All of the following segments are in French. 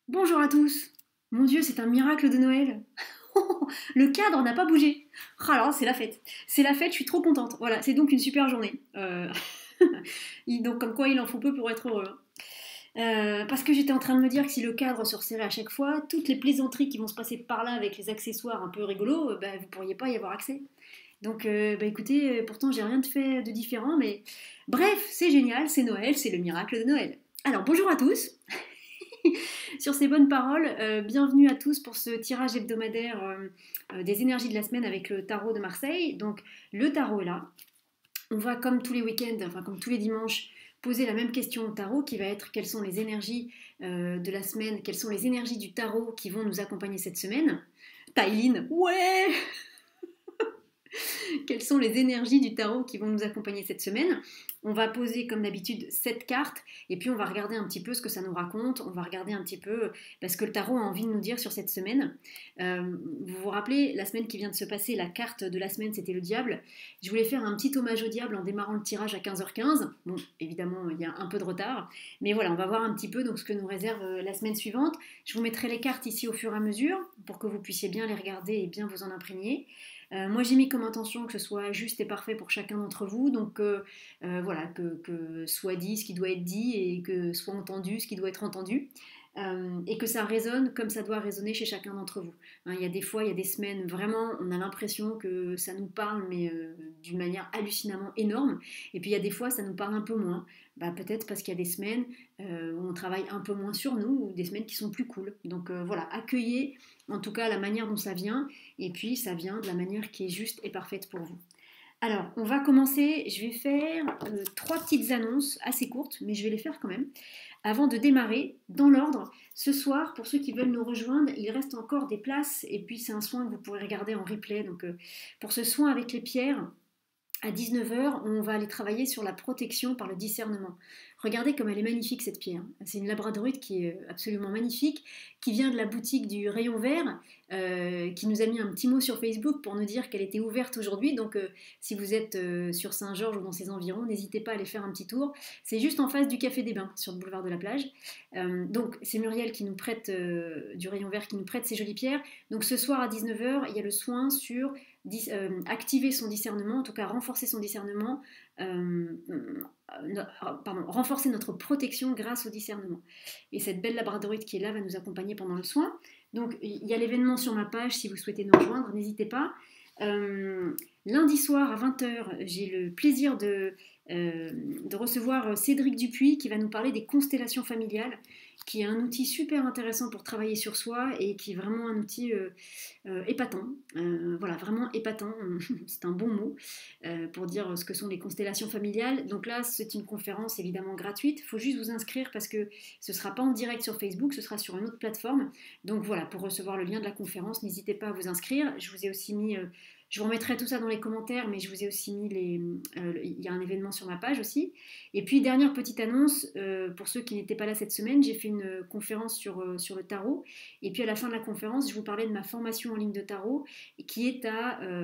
Bonjour à tous. Mon Dieu, c'est un miracle de Noël. Le cadre n'a pas bougé. Ah alors, c'est la fête. C'est la fête, je suis trop contente. Voilà, c'est donc une super journée. Donc, comme quoi, il en faut peu pour être heureux, hein. Parce que j'étais en train de me dire que si le cadre se resserrait à chaque fois, toutes les plaisanteries qui vont se passer par là avec les accessoires un peu rigolos, vous pourriez pas y avoir accès. Donc, écoutez, pourtant j'ai rien de fait de différent, mais bref, c'est génial, c'est Noël, c'est le miracle de Noël. Alors, bonjour à tous. Sur ces bonnes paroles, bienvenue à tous pour ce tirage hebdomadaire des énergies de la semaine avec le tarot de Marseille. Donc le tarot est là. On va comme tous les week-ends, enfin comme tous les dimanches, poser la même question au tarot qui va être quelles sont les énergies de la semaine, quelles sont les énergies du tarot qui vont nous accompagner cette semaine. Tailine, ouais. Quelles sont les énergies du tarot qui vont nous accompagner cette semaine. On va poser comme d'habitude 7 cartes et puis on va regarder un petit peu ce que ça nous raconte, on va regarder un petit peu ce que le tarot a envie de nous dire sur cette semaine. Vous vous rappelez, la semaine qui vient de se passer, la carte de la semaine c'était le diable. Je voulais faire un petit hommage au diable en démarrant le tirage à 15h15. Bon, évidemment, il y a un peu de retard, mais voilà, on va voir un petit peu donc, ce que nous réserve la semaine suivante. Je vous mettrai les cartes ici au fur et à mesure pour que vous puissiez bien les regarder et bien vous en imprégner. Moi j'ai mis comme intention que ce soit juste et parfait pour chacun d'entre vous, donc voilà, que soit dit ce qui doit être dit et que soit entendu ce qui doit être entendu. Et que ça résonne comme ça doit résonner chez chacun d'entre vous. Hein, il y a des fois, il y a des semaines, vraiment, on a l'impression que ça nous parle, mais d'une manière hallucinemment énorme. Et puis il y a des fois, ça nous parle un peu moins. Peut-être parce qu'il y a des semaines où on travaille un peu moins sur nous, ou des semaines qui sont plus cool. Donc voilà, accueillez en tout cas la manière dont ça vient, et puis ça vient de la manière qui est juste et parfaite pour vous. Alors, on va commencer, je vais faire trois petites annonces assez courtes, mais je vais les faire quand même. Avant de démarrer, dans l'ordre, ce soir, pour ceux qui veulent nous rejoindre, il reste encore des places, et puis c'est un soin que vous pourrez regarder en replay. Donc, pour ce soin avec les pierres, à 19h, on va aller travailler sur la protection par le discernement. Regardez comme elle est magnifique cette pierre. C'est une labradorite qui est absolument magnifique, qui vient de la boutique du Rayon Vert, qui nous a mis un petit mot sur Facebook pour nous dire qu'elle était ouverte aujourd'hui. Donc si vous êtes sur Saint-Georges ou dans ses environs, n'hésitez pas à aller faire un petit tour. C'est juste en face du Café des Bains, sur le boulevard de la Plage. Donc c'est Muriel qui nous prête, du Rayon Vert, qui nous prête ces jolies pierres. Donc ce soir à 19h, il y a le soin sur activer son discernement, en tout cas renforcer son discernement, renforcer notre protection grâce au discernement. Et cette belle labradorite qui est là va nous accompagner pendant le soin. Donc il y a l'événement sur ma page, si vous souhaitez nous rejoindre, n'hésitez pas. Lundi soir à 20h, j'ai le plaisir de recevoir Cédric Dupuis qui va nous parler des constellations familiales, qui est un outil super intéressant pour travailler sur soi et qui est vraiment un outil épatant. Voilà, vraiment épatant, c'est un bon mot pour dire ce que sont les constellations familiales. Donc là, c'est une conférence évidemment gratuite. Il faut juste vous inscrire parce que ce ne sera pas en direct sur Facebook, ce sera sur une autre plateforme. Donc voilà, pour recevoir le lien de la conférence, n'hésitez pas à vous inscrire. Je vous ai aussi mis... je vous remettrai tout ça dans les commentaires, mais je vous ai aussi mis il y a un événement sur ma page aussi. Et puis, dernière petite annonce, pour ceux qui n'étaient pas là cette semaine, j'ai fait une conférence sur le tarot. Et puis, à la fin de la conférence, je vous parlais de ma formation en ligne de tarot, qui est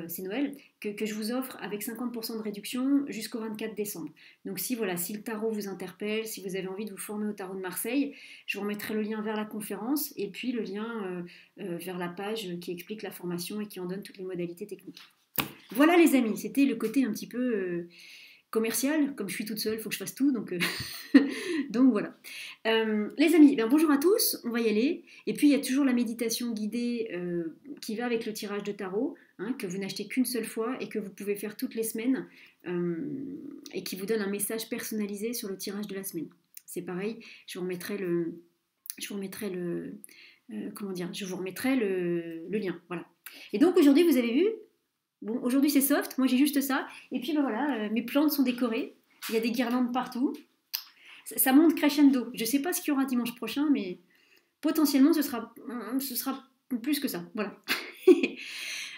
c'est Noël, que je vous offre avec 50% de réduction jusqu'au 24 décembre. Donc, si le tarot vous interpelle, si vous avez envie de vous former au tarot de Marseille, je vous remettrai le lien vers la conférence et puis le lien vers la page qui explique la formation et qui en donne toutes les modalités techniques. Voilà les amis, c'était le côté un petit peu commercial. Comme je suis toute seule, il faut que je fasse tout, donc, donc voilà. Les amis, bonjour à tous, on va y aller. Et puis il y a toujours la méditation guidée qui va avec le tirage de tarot, hein, que vous n'achetez qu'une seule fois et que vous pouvez faire toutes les semaines, et qui vous donne un message personnalisé sur le tirage de la semaine. C'est pareil, je vous remettrai le lien, voilà. Et donc aujourd'hui, vous avez vu, bon, aujourd'hui c'est soft, moi j'ai juste ça, et puis voilà, mes plantes sont décorées, il y a des guirlandes partout, ça monte crescendo. Je sais pas ce qu'il y aura dimanche prochain, mais potentiellement ce sera plus que ça, voilà.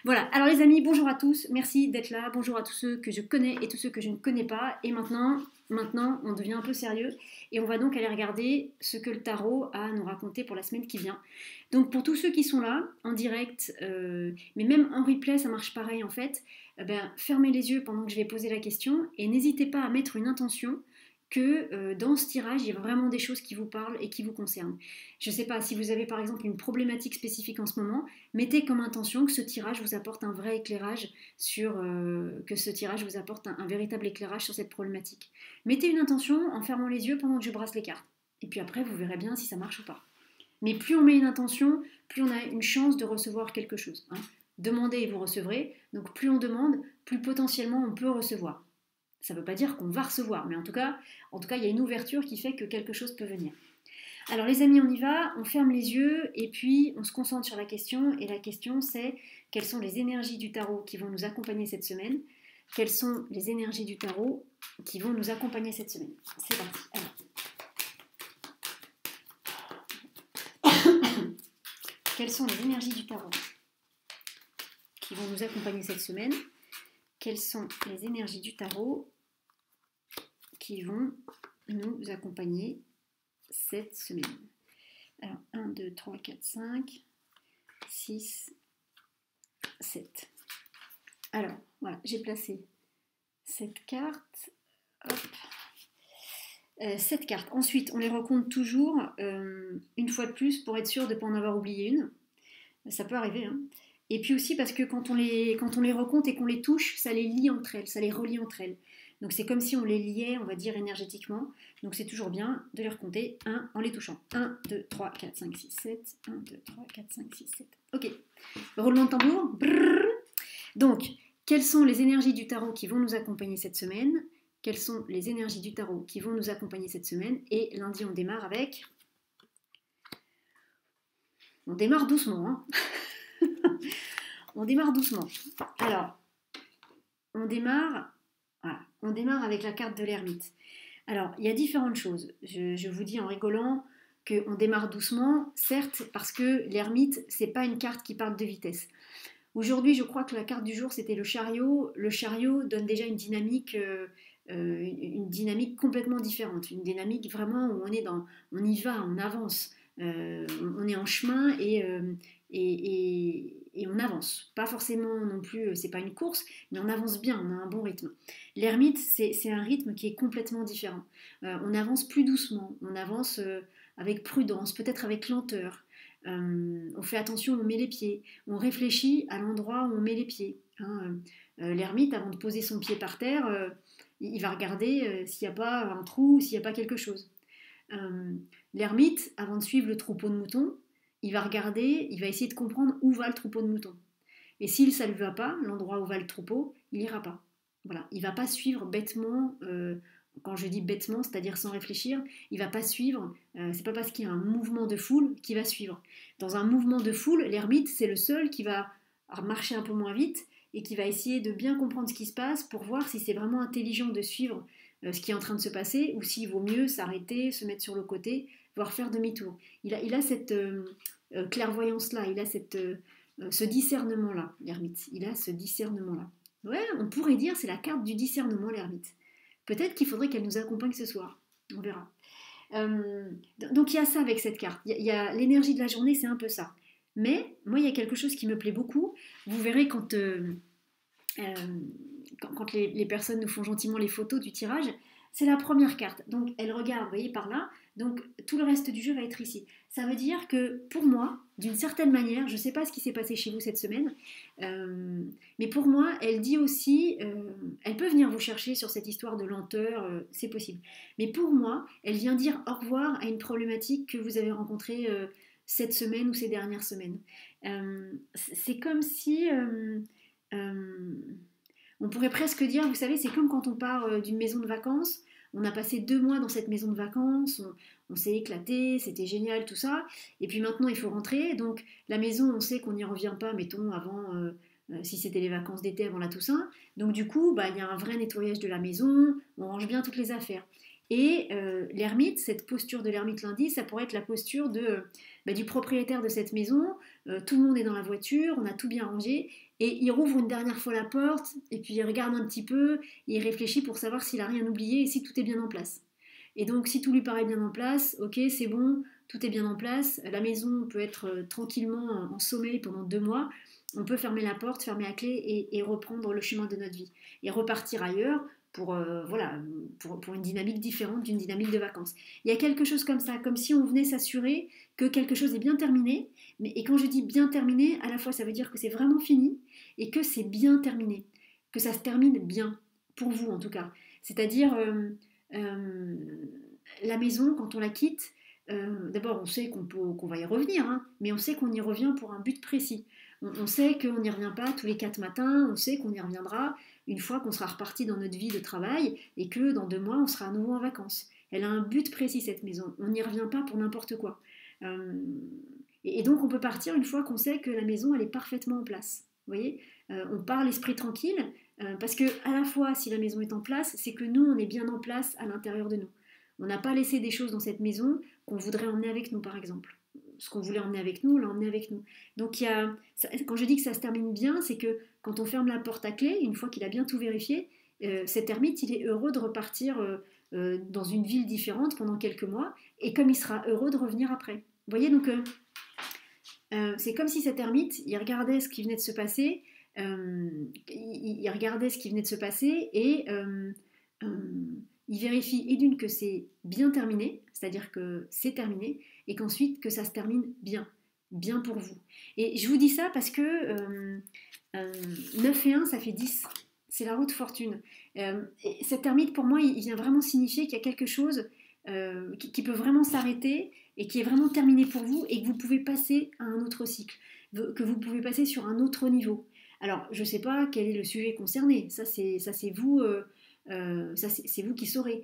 Voilà, alors les amis, bonjour à tous, merci d'être là, bonjour à tous ceux que je connais et tous ceux que je ne connais pas, et maintenant, on devient un peu sérieux, et on va donc aller regarder ce que le tarot a à nous raconter pour la semaine qui vient. Donc pour tous ceux qui sont là, en direct, mais même en replay, ça marche pareil en fait, fermez les yeux pendant que je vais poser la question, et n'hésitez pas à mettre une intention que dans ce tirage, il y a vraiment des choses qui vous parlent et qui vous concernent. Je ne sais pas, si vous avez par exemple une problématique spécifique en ce moment, mettez comme intention que ce tirage vous apporte un vrai éclairage que ce tirage vous apporte un véritable éclairage sur cette problématique. Mettez une intention en fermant les yeux pendant que je brasse les cartes. Et puis après, vous verrez bien si ça marche ou pas. Mais plus on met une intention, plus on a une chance de recevoir quelque chose. Hein. Demandez et vous recevrez. Donc plus on demande, plus potentiellement on peut recevoir. Ça ne veut pas dire qu'on va recevoir, mais en tout cas, il y a une ouverture qui fait que quelque chose peut venir. Alors les amis, on y va, on ferme les yeux et puis on se concentre sur la question. Et la question c'est, quelles sont les énergies du tarot qui vont nous accompagner cette semaine? Quelles sont les énergies du tarot qui vont nous accompagner cette semaine? C'est parti. Alors. Quelles sont les énergies du tarot qui vont nous accompagner cette semaine? Quelles sont les énergies du tarot qui vont nous accompagner cette semaine? Alors, 1, 2, 3, 4, 5, 6, 7. Alors, voilà, j'ai placé cette carte. Hop. 7 cartes. Ensuite, on les recompte toujours une fois de plus pour être sûr de ne pas en avoir oublié une. Ça peut arriver, hein. Et puis aussi parce que quand on les recompte et qu'on les touche, ça les lie entre elles, ça les relie entre elles. Donc c'est comme si on les liait, on va dire, énergétiquement. Donc c'est toujours bien de les recompter en les touchant. 1, 2, 3, 4, 5, 6, 7. 1, 2, 3, 4, 5, 6, 7. Ok. Roulement de tambour. Brrr. Donc, quelles sont les énergies du tarot qui vont nous accompagner cette semaine? Quelles sont les énergies du tarot qui vont nous accompagner cette semaine? Et lundi, on démarre avec... On démarre doucement, hein. On démarre doucement. Alors, on démarre avec la carte de l'ermite. Alors, il y a différentes choses. Je vous dis en rigolant qu'on démarre doucement, certes, parce que l'ermite, c'est pas une carte qui parle de vitesse. Aujourd'hui, je crois que la carte du jour, c'était le chariot. Le chariot donne déjà une dynamique complètement différente. Une dynamique vraiment où on y va, on avance. On est en chemin et on avance. Pas forcément non plus, c'est pas une course, mais on avance bien, on a un bon rythme. L'ermite, c'est un rythme qui est complètement différent. On avance plus doucement, on avance avec prudence, peut-être avec lenteur. On fait attention où on met les pieds, on réfléchit à l'endroit où on met les pieds. Hein. L'ermite, avant de poser son pied par terre, il va regarder s'il n'y a pas un trou, s'il n'y a pas quelque chose. L'ermite, avant de suivre le troupeau de moutons, il va regarder, il va essayer de comprendre où va le troupeau de moutons. Et s'il ça ne lui va pas, l'endroit où va le troupeau, il n'ira pas. Voilà, il ne va pas suivre bêtement, quand je dis bêtement, c'est-à-dire sans réfléchir, il ne va pas suivre, c'est pas parce qu'il y a un mouvement de foule qu'il va suivre. Dans un mouvement de foule, l'ermite, c'est le seul qui va marcher un peu moins vite et qui va essayer de bien comprendre ce qui se passe pour voir si c'est vraiment intelligent de suivre ce qui est en train de se passer ou s'il vaut mieux s'arrêter, se mettre sur le côté, voire faire demi-tour. Il a cette clairvoyance-là, il a ce discernement-là, l'ermite. Il a ce discernement-là. Ouais, on pourrait dire c'est la carte du discernement, l'ermite. Peut-être qu'il faudrait qu'elle nous accompagne ce soir. On verra. Donc il y a ça avec cette carte. Il y a l'énergie de la journée, c'est un peu ça. Mais moi, il y a quelque chose qui me plaît beaucoup. Vous verrez quand les personnes nous font gentiment les photos du tirage, c'est la première carte. Donc elle regarde, vous voyez, par là. Donc tout le reste du jeu va être ici. Ça veut dire que pour moi, d'une certaine manière, je ne sais pas ce qui s'est passé chez vous cette semaine, mais pour moi, elle dit aussi, elle peut venir vous chercher sur cette histoire de lenteur, c'est possible. Mais pour moi, elle vient dire au revoir à une problématique que vous avez rencontrée cette semaine ou ces dernières semaines. C'est comme si... on pourrait presque dire, vous savez, c'est comme quand on part d'une maison de vacances, on a passé 2 mois dans cette maison de vacances, on s'est éclaté, c'était génial, tout ça, et puis maintenant il faut rentrer, donc la maison, on sait qu'on n'y revient pas, mettons, avant, si c'était les vacances d'été, avant la Toussaint, donc du coup, il y a un vrai nettoyage de la maison, on range bien toutes les affaires. Et l'ermite, cette posture de l'ermite lundi, ça pourrait être la posture du propriétaire de cette maison, tout le monde est dans la voiture, on a tout bien rangé, et il rouvre une dernière fois la porte, et puis il regarde un petit peu, et il réfléchit pour savoir s'il n'a rien oublié et si tout est bien en place. Et donc si tout lui paraît bien en place, ok, c'est bon, tout est bien en place, la maison peut être tranquillement en sommeil pendant 2 mois, on peut fermer la porte, fermer la clé et reprendre le chemin de notre vie. Et repartir ailleurs, voilà, pour une dynamique différente d'une dynamique de vacances. Il y a quelque chose comme ça, comme si on venait s'assurer que quelque chose est bien terminé. Et quand je dis bien terminé, à la fois ça veut dire que c'est vraiment fini et que c'est bien terminé, que ça se termine bien, pour vous en tout cas. C'est-à-dire, euh, la maison, quand on la quitte, d'abord on sait qu'on va y revenir, hein, mais on sait qu'on y revient pour un but précis. On sait qu'on n'y revient pas tous les 4 matins, on sait qu'on y reviendra une fois qu'on sera reparti dans notre vie de travail et que dans 2 mois on sera à nouveau en vacances. Elle a un but précis cette maison, on n'y revient pas pour n'importe quoi. Euh, et donc on peut partir une fois qu'on sait que la maison elle est parfaitement en place. Vous voyez, on part l'esprit tranquille parce que à la fois si la maison est en place, c'est que nous on est bien en place à l'intérieur de nous. On n'a pas laissé des choses dans cette maison qu'on voudrait emmener avec nous par exemple. Ce qu'on voulait emmener avec nous, on l'a emmené avec nous. Donc quand je dis que ça se termine bien, c'est que quand on ferme la porte à clé, une fois qu'il a bien tout vérifié, cet ermite, il est heureux de repartir dans une ville différente pendant quelques mois, et comme il sera heureux de revenir après. Vous voyez, donc c'est comme si cet ermite, il regardait ce qui venait de se passer, il regardait ce qui venait de se passer, et il vérifie et d'une que c'est bien terminé, c'est-à-dire que c'est terminé, et qu'ensuite que ça se termine bien, bien pour vous. Et je vous dis ça parce que 9 et 1, ça fait 10. C'est la roue de fortune. Et cet ermite, pour moi, il vient vraiment signifier qu'il y a quelque chose qui peut vraiment s'arrêter et qui est vraiment terminé pour vous et que vous pouvez passer à un autre cycle, que vous pouvez passer sur un autre niveau. Alors, je ne sais pas quel est le sujet concerné, ça c'est vous, c'est vous qui saurez.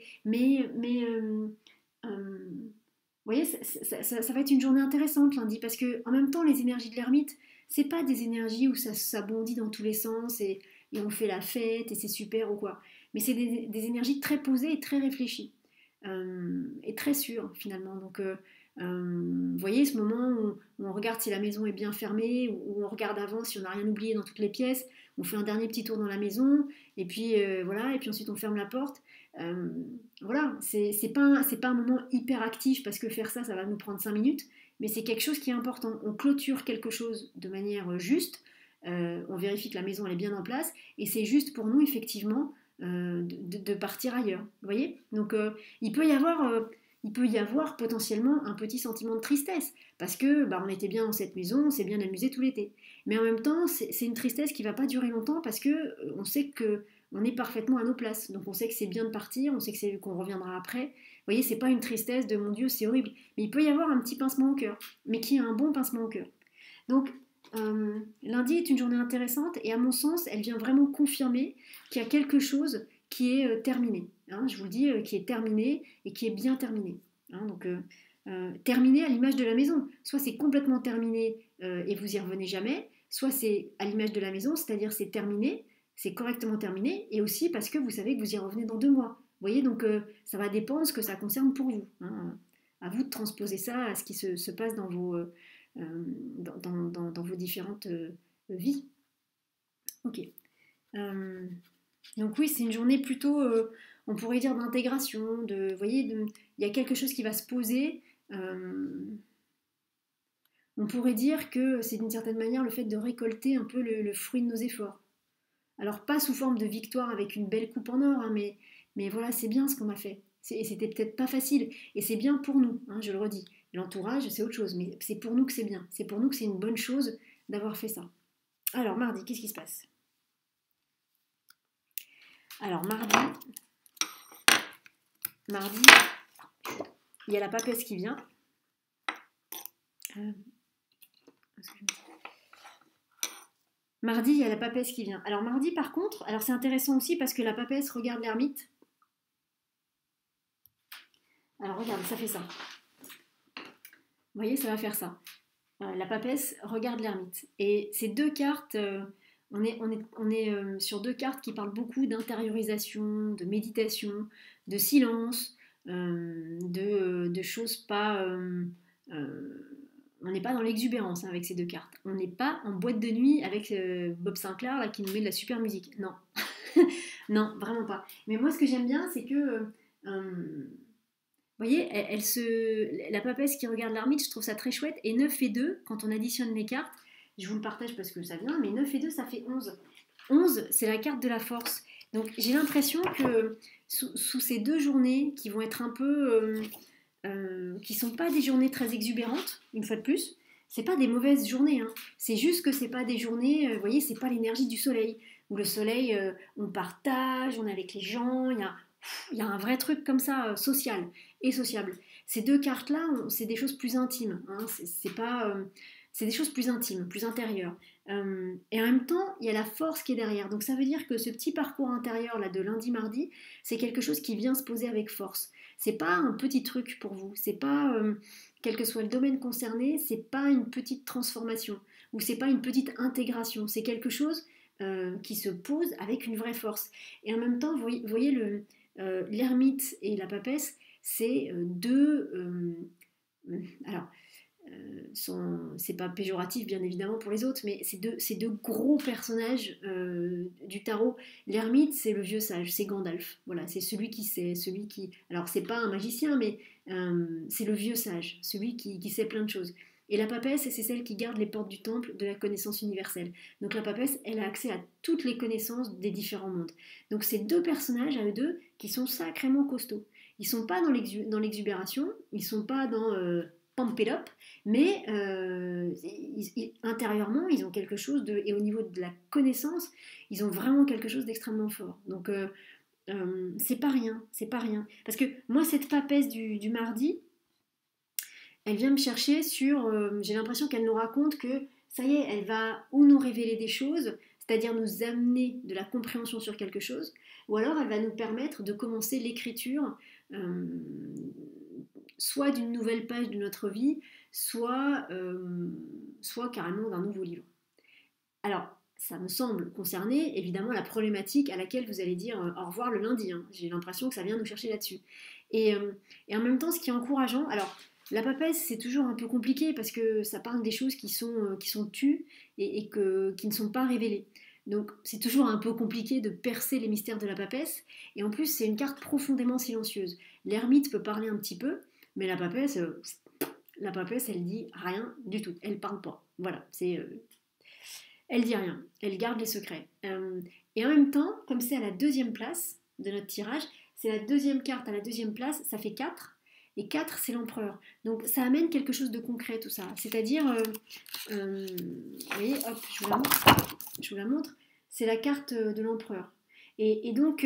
Vous voyez, ça va être une journée intéressante lundi parce que en même temps, les énergies de l'ermite, c'est pas des énergies où ça bondit dans tous les sens et on fait la fête et c'est super ou quoi. Mais c'est des énergies très posées et très réfléchies et très sûres finalement. Donc, vous voyez, ce moment où on regarde si la maison est bien fermée, où on regarde avant si on n'a rien oublié dans toutes les pièces, on fait un dernier petit tour dans la maison et puis voilà, et puis ensuite on ferme la porte. Euh, voilà, c'est pas un moment hyper actif parce que faire ça, ça va nous prendre 5 minutes, mais c'est quelque chose qui est important. On clôture quelque chose de manière juste, on vérifie que la maison elle est bien en place, et c'est juste pour nous, effectivement, de partir ailleurs. Vous voyez. Donc, il peut y avoir potentiellement un petit sentiment de tristesse, parce que on était bien dans cette maison, on s'est bien amusé tout l'été. Mais en même temps, c'est une tristesse qui ne va pas durer longtemps, parce que on sait que on est parfaitement à nos places. Donc on sait que c'est bien de partir, on sait que qu'on reviendra après. Vous voyez, c'est pas une tristesse de mon Dieu, c'est horrible. Mais il peut y avoir un petit pincement au cœur, mais qui est un bon pincement au cœur. Donc lundi est une journée intéressante et à mon sens, elle vient vraiment confirmer qu'il y a quelque chose qui est terminé. Hein, je vous le dis, qui est terminé et qui est bien terminé. Hein, donc terminé à l'image de la maison. Soit c'est complètement terminé et vous y revenez jamais, soit c'est à l'image de la maison, c'est-à-dire c'est terminé, c'est correctement terminé, et aussi parce que vous savez que vous y revenez dans 2 mois. Vous voyez, donc ça va dépendre de ce que ça concerne pour vous. Hein. À vous de transposer ça à ce qui se passe dans vos différentes vies. Ok. Donc oui, c'est une journée plutôt, on pourrait dire, d'intégration. Vous voyez, il y a quelque chose qui va se poser. On pourrait dire que c'est d'une certaine manière le fait de récolter un peu le fruit de nos efforts. Alors pas sous forme de victoire avec une belle coupe en or, hein, mais voilà, c'est bien ce qu'on a fait. Et c'était peut-être pas facile, et c'est bien pour nous, hein, je le redis. L'entourage, c'est autre chose, mais c'est pour nous que c'est bien. C'est pour nous que c'est une bonne chose d'avoir fait ça. Alors mardi, qu'est-ce qui se passe? Alors mardi, il y a la papesse qui vient. Mardi, il y a la papesse qui vient. Alors mardi, par contre, alors c'est intéressant aussi parce que la papesse regarde l'ermite. Alors regarde, ça fait ça. Vous voyez, ça va faire ça. La papesse regarde l'ermite. Et ces 2 cartes, on est sur 2 cartes qui parlent beaucoup d'intériorisation, de méditation, de silence, de choses pas... on n'est pas dans l'exubérance, hein, avec ces 2 cartes. On n'est pas en boîte de nuit avec Bob Sinclair là, qui nous met de la super musique. Non. Non, vraiment pas. Mais moi, ce que j'aime bien, c'est que... vous voyez, la papesse qui regarde l'ermite, je trouve ça très chouette. Et 9 et 2, quand on additionne les cartes, je vous le partage parce que ça vient, mais 9 et 2, ça fait 11. 11, c'est la carte de la force. Donc j'ai l'impression que sous ces 2 journées qui vont être un peu, qui sont pas des journées très exubérantes, une fois de plus, c'est pas des mauvaises journées, hein. C'est juste que c'est pas des journées, vous voyez, c'est pas l'énergie du soleil, où le soleil, on partage, on est avec les gens, il y a un vrai truc comme ça, social et sociable. Ces 2 cartes-là, c'est des choses plus intimes, hein. C'est pas, c'est des choses plus intimes, plus intérieures. Et en même temps, il y a la force qui est derrière. Donc ça veut dire que ce petit parcours intérieur là de lundi-mardi, c'est quelque chose qui vient se poser avec force. C'est pas un petit truc pour vous. C'est pas, quel que soit le domaine concerné, c'est pas une petite transformation ou c'est pas une petite intégration. C'est quelque chose qui se pose avec une vraie force. Et en même temps, vous voyez l'ermite et la papesse, c'est alors, c'est pas péjoratif bien évidemment pour les autres, mais c'est deux gros personnages du tarot. L'ermite, c'est le vieux sage, c'est Gandalf. Voilà, c'est celui qui sait, celui qui. Alors, c'est pas un magicien, mais c'est le vieux sage, celui qui sait plein de choses. Et la papesse, c'est celle qui garde les portes du temple de la connaissance universelle. Donc la papesse, elle a accès à toutes les connaissances des différents mondes. Donc ces 2 personnages à eux deux qui sont sacrément costauds. Ils sont pas dans l'exubération, ils sont pas dans pump it up, mais intérieurement, ils ont quelque chose de. Et au niveau de la connaissance, ils ont vraiment quelque chose d'extrêmement fort. Donc, c'est pas rien, c'est pas rien. Parce que moi, cette papesse du mardi, elle vient me chercher sur. J'ai l'impression qu'elle nous raconte que ça y est, elle va ou nous révéler des choses, c'est-à-dire nous amener de la compréhension sur quelque chose, ou alors elle va nous permettre de commencer l'écriture. euh, Soit d'une nouvelle page de notre vie, soit carrément d'un nouveau livre. Alors, ça me semble concerner évidemment la problématique à laquelle vous allez dire au revoir le lundi, hein. J'ai l'impression que ça vient nous chercher là-dessus. Et en même temps, ce qui est encourageant, alors la papesse, c'est toujours un peu compliqué parce que ça parle des choses qui sont tues et qui ne sont pas révélées. Donc c'est toujours un peu compliqué de percer les mystères de la papesse. Et en plus, c'est une carte profondément silencieuse. L'ermite peut parler un petit peu, mais la papesse, elle dit rien du tout. Elle parle pas. Voilà, elle dit rien. Elle garde les secrets. Et en même temps, comme c'est à la 2e place de notre tirage, c'est la 2e carte à la 2e place, ça fait 4. Et 4, c'est l'empereur. Donc ça amène quelque chose de concret tout ça. C'est-à-dire, vous voyez, hop, je vous la montre. C'est la carte de l'empereur. Et donc,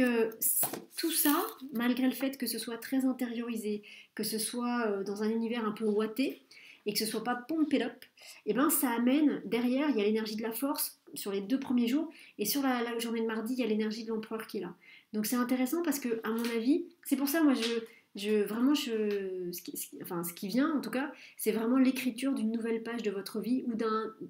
tout ça, malgré le fait que ce soit très intériorisé, que ce soit dans un univers un peu ouaté, et que ce soit pas pompé up, et ben ça amène, derrière, il y a l'énergie de la force sur les 2 premiers jours, et sur la journée de mardi, il y a l'énergie de l'empereur qui est là. Donc c'est intéressant parce que, à mon avis, c'est pour ça, moi, ce qui vient, en tout cas, c'est vraiment l'écriture d'une nouvelle page de votre vie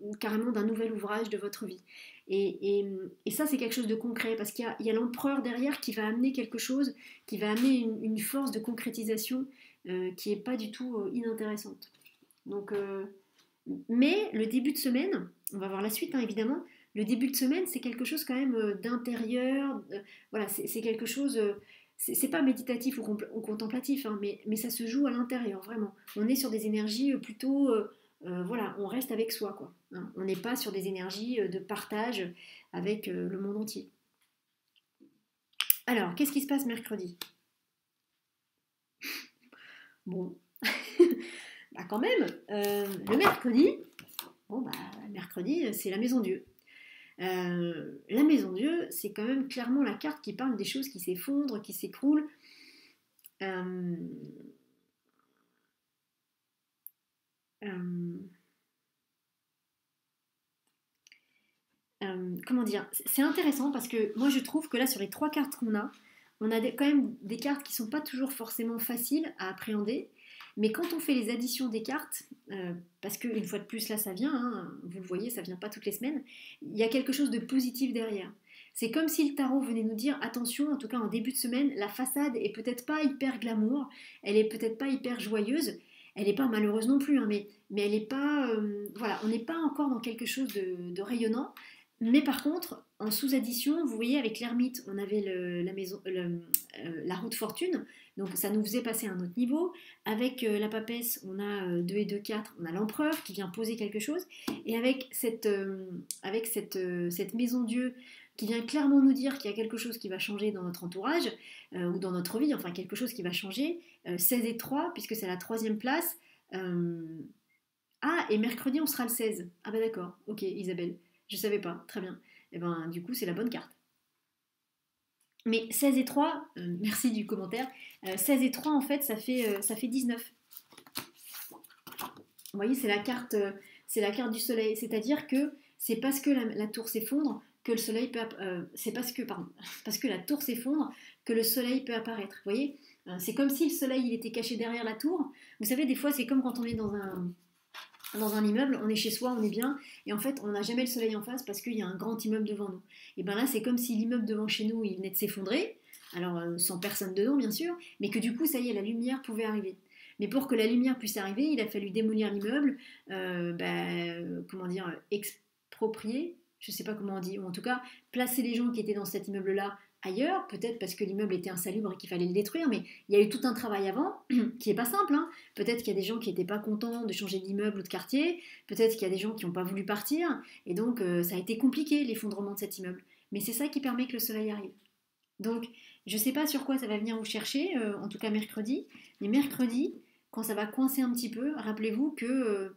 ou carrément d'un nouvel ouvrage de votre vie. Et ça, c'est quelque chose de concret parce qu'il y a l'empereur derrière qui va amener quelque chose, qui va amener une force de concrétisation qui n'est pas du tout inintéressante. Donc, mais le début de semaine, on va voir la suite hein, évidemment, le début de semaine, c'est quelque chose quand même d'intérieur, voilà, c'est quelque chose, c'est pas méditatif ou contemplatif, hein, mais ça se joue à l'intérieur, vraiment. On est sur des énergies plutôt, voilà, on reste avec soi, quoi, hein. On n'est pas sur des énergies de partage avec le monde entier. Alors, qu'est-ce qui se passe mercredi? Bon, bah quand même, le mercredi, bon bah mercredi, c'est la maison Dieu. La maison Dieu, c'est quand même clairement la carte qui parle des choses qui s'effondrent, qui s'écroulent. Euh, euh, Comment dire? C'est intéressant parce que moi je trouve que là sur les 3 cartes qu'on a, on a quand même des cartes qui sont pas toujours forcément faciles à appréhender. Mais quand on fait les additions des cartes, parce qu'une fois de plus là ça vient, hein, vous le voyez, ça vient pas toutes les semaines, il y a quelque chose de positif derrière. C'est comme si le tarot venait nous dire attention, en tout cas en début de semaine, la façade est peut-être pas hyper glamour, elle est peut-être pas hyper joyeuse, elle n'est pas malheureuse non plus, hein, mais elle n'est pas, voilà, on n'est pas encore dans quelque chose de rayonnant. Mais par contre, en sous-addition, vous voyez, avec l'ermite, on avait la roue de fortune, donc ça nous faisait passer à un autre niveau. Avec la papesse, on a 2 et 2, 4, on a l'empereur qui vient poser quelque chose. Et avec cette maison Dieu qui vient clairement nous dire qu'il y a quelque chose qui va changer dans notre entourage ou dans notre vie, enfin quelque chose qui va changer. 16 et 3, puisque c'est la troisième place. Ah, et mercredi, on sera le 16. Ah bah d'accord, ok Isabelle, je savais pas, très bien. Et ben du coup, c'est la bonne carte. Mais 16 et 3, merci du commentaire, 16 et 3 en fait, ça fait 19. Vous voyez, c'est la carte du soleil. C'est-à-dire que c'est parce que la tour s'effondre que le soleil peut c'est parce que la tour s'effondre que le soleil peut apparaître. Vous voyez, c'est comme si le soleil il était caché derrière la tour. Vous savez, des fois, c'est comme quand on est dans un immeuble, on est chez soi, on est bien, et en fait, on n'a jamais le soleil en face parce qu'il y a un grand immeuble devant nous. Et bien là, c'est comme si l'immeuble devant chez nous, il venait de s'effondrer, alors sans personne dedans, bien sûr, mais que du coup, ça y est, la lumière pouvait arriver. Mais pour que la lumière puisse arriver, il a fallu démolir l'immeuble, comment dire, exproprier, je ne sais pas comment on dit, ou en tout cas, placer les gens qui étaient dans cet immeuble-là ailleurs, peut-être parce que l'immeuble était insalubre et qu'il fallait le détruire, mais il y a eu tout un travail avant, qui n'est pas simple, hein. Peut-être qu'il y a des gens qui n'étaient pas contents de changer d'immeuble ou de quartier, peut-être qu'il y a des gens qui n'ont pas voulu partir, et donc ça a été compliqué l'effondrement de cet immeuble. Mais c'est ça qui permet que le soleil arrive. Donc, je ne sais pas sur quoi ça va venir vous chercher, en tout cas mercredi, mais mercredi, quand ça va coincer un petit peu, rappelez-vous euh,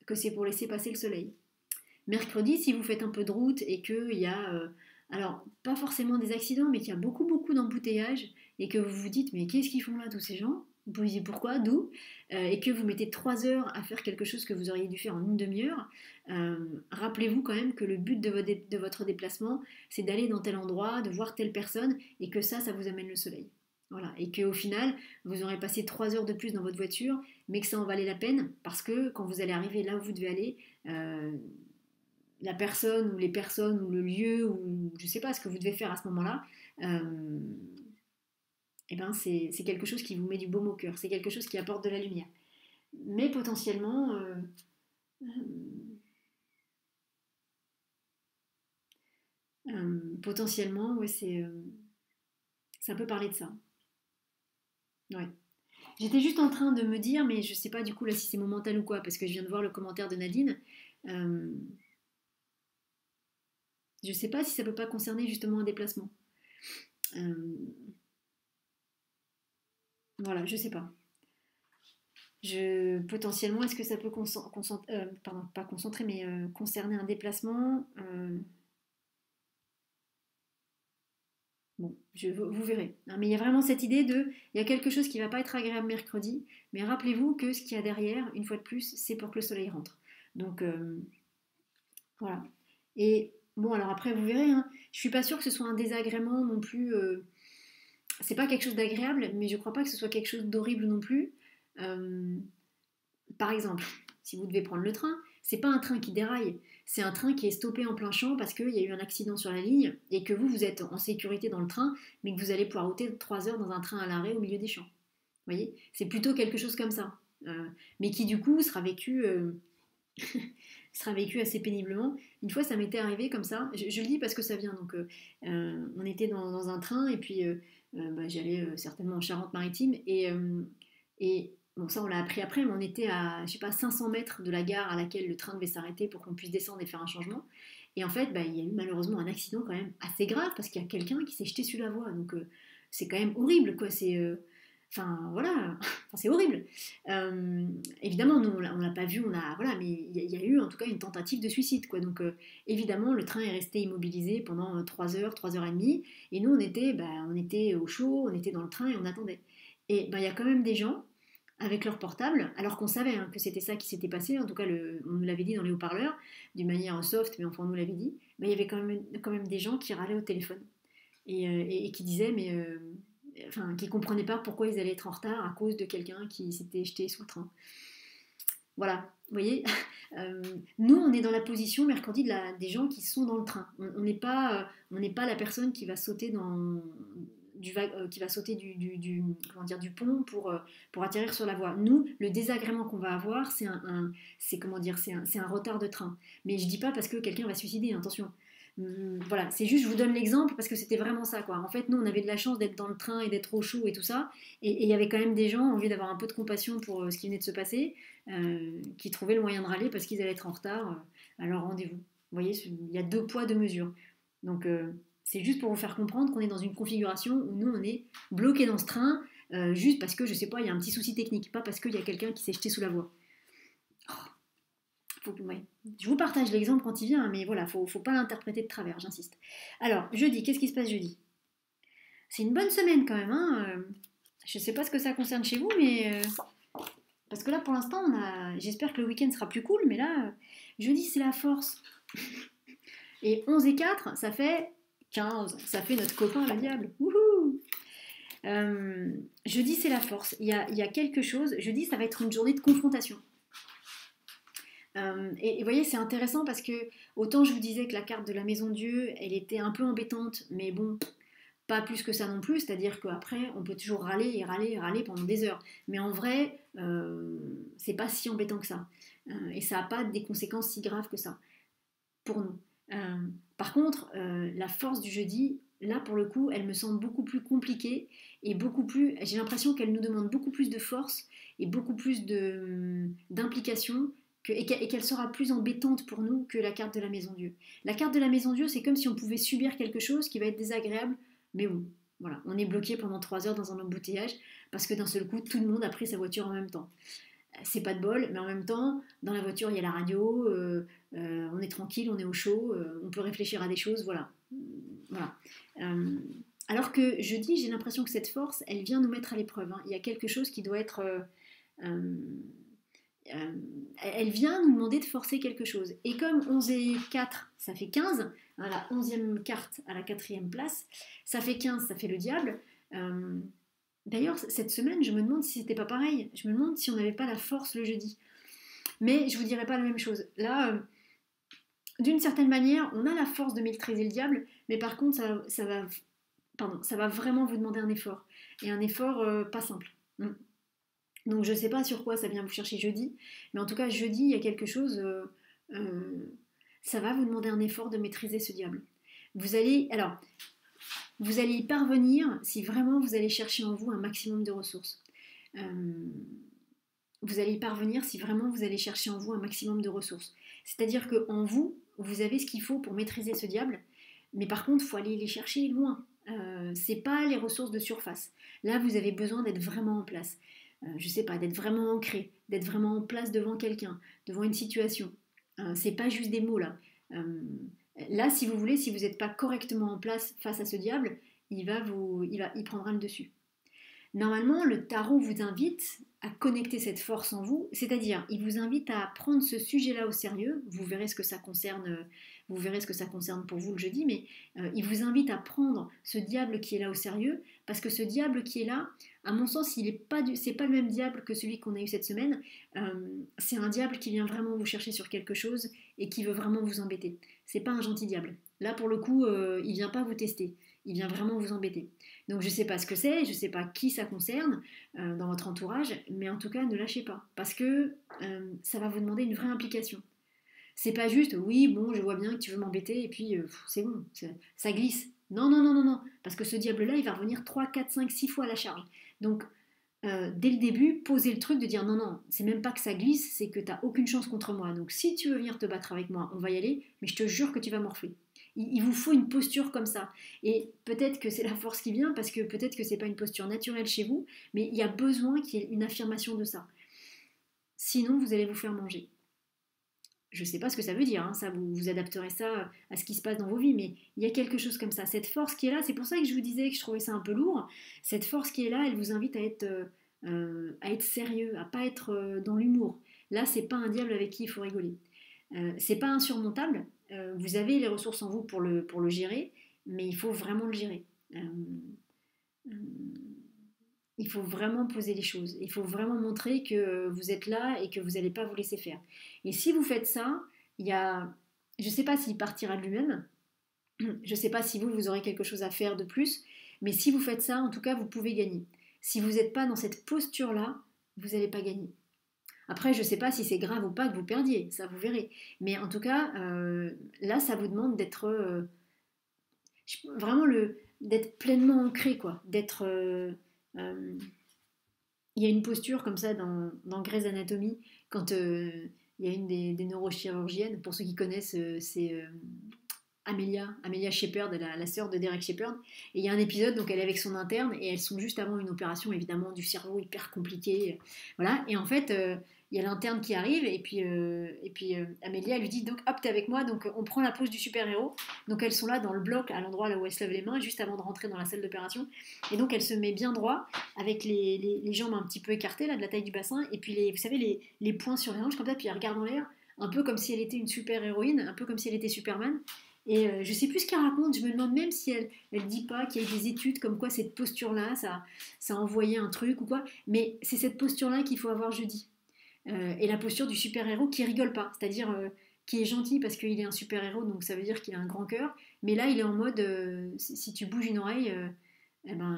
que c'est pour laisser passer le soleil. Mercredi, si vous faites un peu de route et qu'il y a, alors pas forcément des accidents, mais qu'il y a beaucoup beaucoup d'embouteillages et que vous vous dites mais qu'est-ce qu'ils font là tous ces gens? Vous vous dites pourquoi, d'où, et que vous mettez 3 heures à faire quelque chose que vous auriez dû faire en une demi-heure, rappelez-vous quand même que le but de votre déplacement, c'est d'aller dans tel endroit, de voir telle personne, et que ça vous amène le soleil. Voilà. Et qu'au final, vous aurez passé 3 heures de plus dans votre voiture, mais que ça en valait la peine, parce que quand vous allez arriver là où vous devez aller, la personne ou les personnes ou le lieu ou je sais pas ce que vous devez faire à ce moment-là, euh, eh ben c'est quelque chose qui vous met du baume au cœur, c'est quelque chose qui apporte de la lumière. Mais potentiellement, potentiellement, ouais, ça peut parler de ça. Ouais. J'étais juste en train de me dire, mais je sais pas du coup là si c'est mon mental ou quoi, parce que je viens de voir le commentaire de Nadine. Euh, je sais pas si ça peut pas concerner justement un déplacement. Euh, voilà, je sais pas. Potentiellement, est-ce que ça peut pardon, pas concentrer, mais concerner un déplacement bon, vous verrez. Hein, mais il y a vraiment cette idée il y a quelque chose qui va pas être agréable mercredi, mais rappelez-vous que ce qu'il y a derrière, une fois de plus, c'est pour que le soleil rentre. Donc voilà. Et bon, alors après, vous verrez, hein, je suis pas sûre que ce soit un désagrément non plus. C'est pas quelque chose d'agréable, mais je crois pas que ce soit quelque chose d'horrible non plus. Euh, Par exemple, si vous devez prendre le train, c'est pas un train qui déraille, c'est un train qui est stoppé en plein champ parce qu'il y a eu un accident sur la ligne et que vous êtes en sécurité dans le train, mais que vous allez pouvoir ôter 3 heures dans un train à l'arrêt au milieu des champs. Vous voyez, c'est plutôt quelque chose comme ça. Mais qui du coup sera vécu assez péniblement. Une fois, ça m'était arrivé comme ça. Je le dis parce que ça vient. Donc, on était dans un train et puis j'allais certainement en Charente-Maritime et bon, ça, on l'a appris après, mais on était à, je sais pas, 500 mètres de la gare à laquelle le train devait s'arrêter pour qu'on puisse descendre et faire un changement. Et en fait, il y a eu malheureusement un accident quand même assez grave parce qu'il y a quelqu'un qui s'est jeté sur la voie. Donc, c'est quand même horrible, quoi. Enfin, voilà, enfin, c'est horrible. Évidemment, nous, on l'a pas vu, voilà, mais il y a eu en tout cas une tentative de suicide, quoi. Donc, évidemment, le train est resté immobilisé pendant 3 heures, 3 heures et demie. Et nous, on était au chaud, on était dans le train et on attendait. Et il y a quand même des gens avec leur portable, alors qu'on savait hein, que c'était ça qui s'était passé, en tout cas on nous l'avait dit dans les haut-parleurs, d'une manière soft, mais enfin on nous l'avait dit, il y avait quand même des gens qui râlaient au téléphone et qui disaient, enfin, qui comprenaient pas pourquoi ils allaient être en retard à cause de quelqu'un qui s'était jeté sous le train. Voilà, vous voyez, nous on est dans la position mercredi des gens qui sont dans le train. On n'est pas, la personne qui va sauter qui va sauter comment dire, du pont pour atterrir sur la voie. Nous, le désagrément qu'on va avoir, comment dire, c'est un retard de train. Mais je dis pas parce que quelqu'un va se suicider, attention. Voilà, c'est juste, je vous donne l'exemple parce que c'était vraiment ça, quoi. En fait, nous, on avait de la chance d'être dans le train et d'être au chaud et tout ça. Et il y avait quand même des gens, au lieu d'avoir un peu de compassion pour ce qui venait de se passer, qui trouvaient le moyen de râler parce qu'ils allaient être en retard à leur rendez-vous. Vous voyez, il y a 2 poids, 2 mesures. Donc, c'est juste pour vous faire comprendre qu'on est dans une configuration où nous, on est bloqué dans ce train, juste parce que, je sais pas, il y a un petit souci technique, pas parce qu'il y a quelqu'un qui s'est jeté sous la voie. Ouais. Je vous partage l'exemple quand il vient, hein, mais voilà, faut pas l'interpréter de travers, j'insiste. Alors, jeudi, qu'est-ce qui se passe jeudi? C'est une bonne semaine quand même, hein. Je sais pas ce que ça concerne chez vous, mais parce que là, pour l'instant, j'espère que le week-end sera plus cool, mais là, jeudi, c'est la force. Et 11 et 4, ça fait 15. Ça fait notre copain, le diable. Wouhou. Jeudi, c'est la force. Il y a quelque chose. Jeudi, ça va être une journée de confrontation. Et vous voyez, c'est intéressant parce que autant je vous disais que la carte de la maison Dieu, elle était un peu embêtante, mais bon, pas plus que ça non plus, c'est-à-dire qu'après, on peut toujours râler et râler et râler pendant des heures. Mais en vrai, c'est pas si embêtant que ça. Et ça n'a pas des conséquences si graves que ça, pour nous. Par contre, la force du jeudi, là pour le coup, elle me semble beaucoup plus compliquée et beaucoup plus. J'ai l'impression qu'elle nous demande beaucoup plus de force et beaucoup plus d'implication. Et qu'elle sera plus embêtante pour nous que la carte de la maison Dieu. La carte de la maison Dieu, c'est comme si on pouvait subir quelque chose qui va être désagréable, mais bon, voilà, on est bloqué pendant 3 heures dans un embouteillage parce que d'un seul coup, tout le monde a pris sa voiture en même temps. C'est pas de bol, mais en même temps, dans la voiture, il y a la radio, on est tranquille, on est au chaud, on peut réfléchir à des choses, voilà. Voilà. Alors que jeudi, j'ai l'impression que cette force, elle vient nous mettre à l'épreuve, hein. Il y a quelque chose qui doit être... elle vient nous demander de forcer quelque chose. Et comme 11 et 4, ça fait 15, hein, la 11e carte à la 4e place, ça fait 15, ça fait le diable. D'ailleurs, cette semaine, je me demande si c'était pas pareil. Je me demande si on n'avait pas la force le jeudi. Mais je vous dirais pas la même chose. Là, d'une certaine manière, on a la force de maîtriser le diable, mais par contre, ça va vraiment vous demander un effort. Et un effort pas simple. Donc je ne sais pas sur quoi ça vient vous chercher jeudi, mais en tout cas jeudi il y a quelque chose, ça va vous demander un effort de maîtriser ce diable. Vous allez y parvenir si vraiment vous allez chercher en vous un maximum de ressources. Vous allez y parvenir si vraiment vous allez chercher en vous un maximum de ressources. C'est-à-dire qu'en vous, vous avez ce qu'il faut pour maîtriser ce diable, mais par contre il faut aller les chercher loin. C'est pas les ressources de surface. Là vous avez besoin d'être vraiment en place. Je sais pas, d'être vraiment ancré, d'être vraiment en place devant quelqu'un, devant une situation. C'est pas juste des mots là. Là, si vous voulez, si vous n'êtes pas correctement en place face à ce diable, il prendra le dessus. Normalement, le tarot vous invite à connecter cette force en vous, c'est-à-dire, il vous invite à prendre ce sujet-là au sérieux. Vous verrez ce que ça concerne, pour vous le jeudi, mais il vous invite à prendre ce diable qui est là au sérieux, parce que ce diable qui est là, à mon sens, c'est pas le même diable que celui qu'on a eu cette semaine. C'est un diable qui vient vraiment vous chercher sur quelque chose et qui veut vraiment vous embêter. C'est pas un gentil diable. Là, pour le coup, il vient pas vous tester. Il vient vraiment vous embêter. Donc je ne sais pas ce que c'est, je ne sais pas qui ça concerne dans votre entourage, mais en tout cas ne lâchez pas, parce que ça va vous demander une vraie implication. C'est pas juste, oui, bon, je vois bien que tu veux m'embêter, et puis c'est bon, ça glisse. Non, non, non, non, non, parce que ce diable-là, il va revenir 3, 4, 5, 6 fois à la charge. Donc dès le début, posez le truc de dire non, non, c'est même pas que ça glisse, c'est que tu n'as aucune chance contre moi. Donc si tu veux venir te battre avec moi, on va y aller, mais je te jure que tu vas morfler. Il vous faut une posture comme ça. Et peut-être que c'est la force qui vient, parce que peut-être que c'est pas une posture naturelle chez vous, mais il y a besoin qu'il y ait une affirmation de ça. Sinon, vous allez vous faire manger. Je ne sais pas ce que ça veut dire, hein, ça vous adapterez ça à ce qui se passe dans vos vies, mais il y a quelque chose comme ça. Cette force qui est là, c'est pour ça que je vous disais que je trouvais ça un peu lourd. Cette force qui est là, elle vous invite à être sérieux, à pas être dans l'humour. Là, c'est pas un diable avec qui il faut rigoler. C'est pas insurmontable. Vous avez les ressources en vous pour le gérer, mais il faut vraiment le gérer. Il faut vraiment poser les choses. Il faut vraiment montrer que vous êtes là et que vous n'allez pas vous laisser faire. Et si vous faites ça, je ne sais pas s'il partira de lui-même. Je ne sais pas si vous aurez quelque chose à faire de plus. Mais si vous faites ça, en tout cas, vous pouvez gagner. Si vous n'êtes pas dans cette posture-là, vous n'allez pas gagner. Après, je ne sais pas si c'est grave ou pas que vous perdiez, ça vous verrez. Mais en tout cas, là, ça vous demande d'être vraiment d'être pleinement ancré, quoi. Il y a une posture comme ça dans Grey's Anatomy, quand il y a une des neurochirurgiennes, pour ceux qui connaissent, c'est Amelia Shepherd, la sœur de Derek Shepherd. Et il y a un épisode, donc elle est avec son interne, et elles sont juste avant une opération, évidemment, du cerveau hyper compliquée. Voilà, et en fait, il y a l'interne qui arrive, et puis Amelia lui dit, donc hop, t'es avec moi, donc on prend la pose du super-héros. Donc elles sont là dans le bloc, à l'endroit là où elles se lèvent les mains, juste avant de rentrer dans la salle d'opération. Et donc elle se met bien droit, avec les jambes un petit peu écartées, là, de la taille du bassin, et puis vous savez, les poings sur les hanches, comme ça, puis elle regarde en l'air, un peu comme si elle était une super-héroïne, un peu comme si elle était Superman. Et je sais plus ce qu'elle raconte, je me demande même si elle dit pas qu'il y a eu des études comme quoi cette posture-là, ça a envoyé un truc ou quoi, mais c'est cette posture-là qu'il faut avoir jeudi. Et la posture du super-héros qui rigole pas, c'est-à-dire qui est gentil parce qu'il est un super-héros, donc ça veut dire qu'il a un grand cœur, mais là il est en mode, si tu bouges une oreille, eh ben,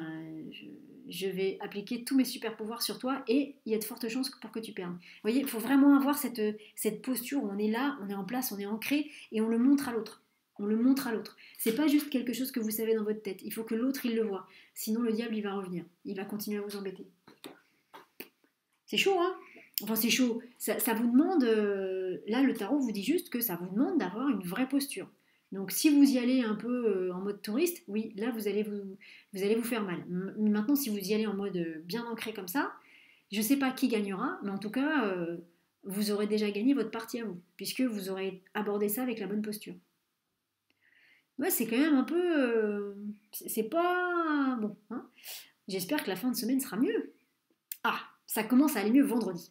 je vais appliquer tous mes super-pouvoirs sur toi et il y a de fortes chances pour que tu perdes. Vous voyez, il faut vraiment avoir cette posture où on est là, on est en place, on est ancré et on le montre à l'autre. On le montre à l'autre. C'est pas juste quelque chose que vous savez dans votre tête. Il faut que l'autre il le voit. Sinon le diable il va revenir. Il va continuer à vous embêter. C'est chaud, hein? Enfin c'est chaud. Ça vous demande. Là le tarot vous dit juste que ça vous demande d'avoir une vraie posture. Donc si vous y allez un peu en mode touriste, oui, là vous allez vous faire mal. Maintenant si vous y allez en mode bien ancré comme ça, je sais pas qui gagnera, mais en tout cas vous aurez déjà gagné votre partie à vous, puisque vous aurez abordé ça avec la bonne posture. Ouais, c'est quand même un peu. C'est pas. Bon, hein. J'espère que la fin de semaine sera mieux. Ah, ça commence à aller mieux vendredi.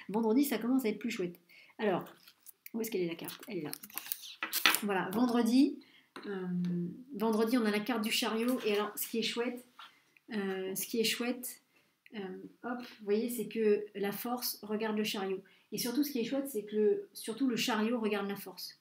Vendredi, ça commence à être plus chouette. Alors, où est-ce qu'elle est la carte? Elle est là. Voilà, vendredi. Vendredi, on a la carte du chariot. Et alors, ce qui est chouette, hop, vous voyez, c'est que la force regarde le chariot. Et surtout, ce qui est chouette, c'est que surtout le chariot regarde la force.